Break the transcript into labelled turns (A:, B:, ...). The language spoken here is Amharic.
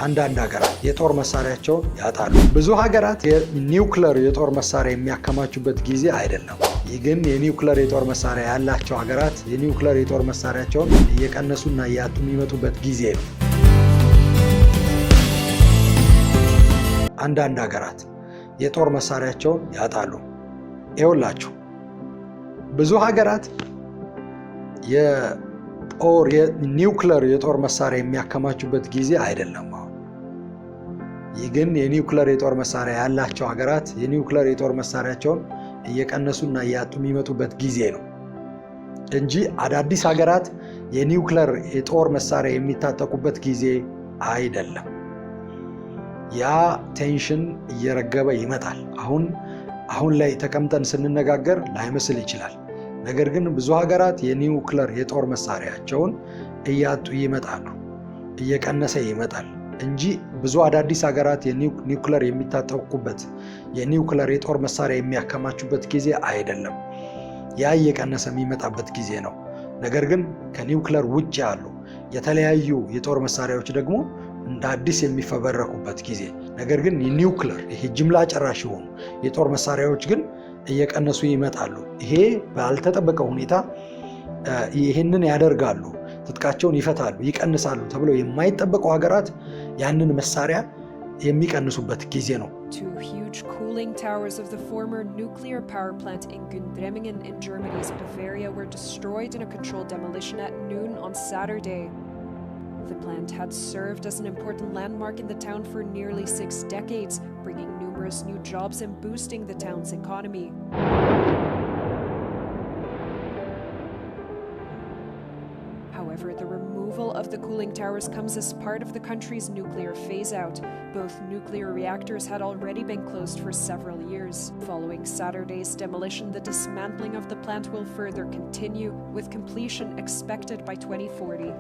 A: አንዳንድ ሀገራት የጦር መሳሪያቸውን ያጣሉ። ብዙ ሀገራት የኒውክለር የጦር መሳሪያ የሚያከማቹበት ጊዜ አይደለም። ይህ ግን የኒውክለር የጦር መሳሪያ ያላቸው ሀገራት የኒውክለር የጦር መሳሪያቸውን እየቀነሱና እያጡ የሚመጡበት ጊዜ ነው። አንዳንድ ሀገራት የጦር መሳሪያቸውን ያጣሉ። ይኸውላችሁ ብዙ ሀገራት የኒውክለር የጦር መሳሪያ የሚያከማቹበት ጊዜ አይደለም። ይህ ግን የኒውክለር የጦር መሳሪያ ያላቸው ሀገራት የኒውክለር የጦር መሳሪያቸውን እየቀነሱና እያጡ የሚመጡበት ጊዜ ነው እንጂ አዳዲስ ሀገራት የኒውክለር የጦር መሳሪያ የሚታጠቁበት ጊዜ አይደለም። ያ ቴንሽን እየረገበ ይመጣል። አሁን ላይ ተቀምጠን ስንነጋገር ላይመስል ይችላል። ነገር ግን ብዙ ሀገራት የኒውክለር የጦር መሳሪያቸውን እያጡ ይመጣሉ፣ እየቀነሰ ይመጣል እንጂ ብዙ አዳዲስ ሀገራት የኒውክለር የሚታጠቁበት የኒውክለር የጦር መሳሪያ የሚያከማቹበት ጊዜ አይደለም። ያ እየቀነሰ የሚመጣበት ጊዜ ነው። ነገር ግን ከኒውክለር ውጭ ያሉ የተለያዩ የጦር መሳሪያዎች ደግሞ እንደ አዲስ የሚፈበረኩበት ጊዜ፣ ነገር ግን የኒውክለር ይሄ ጅምላ ጨራሽ የሆኑ የጦር መሳሪያዎች ግን እየቀነሱ ይመጣሉ። ይሄ ባልተጠበቀ ሁኔታ ይህንን ያደርጋሉ፣ ትጥቃቸውን ይፈታሉ፣ ይቀንሳሉ ተብለው የማይጠበቁ ሀገራት ያንን መሳሪያ የሚቀንሱበት ጊዜ ነው።
B: Two huge cooling towers of the former nuclear power plant in Gundremmingen in Germany's Bavaria were destroyed in a controlled demolition at noon on Saturday. The plant had served as an important landmark in the town for nearly 6 decades, bringing numerous new jobs and boosting the town's economy. However, the removal of the cooling towers comes as part of the country's nuclear phase-out. Both nuclear reactors had already been closed for several years. Following Saturday's demolition, the dismantling of the plant will further continue, with completion expected by 2040.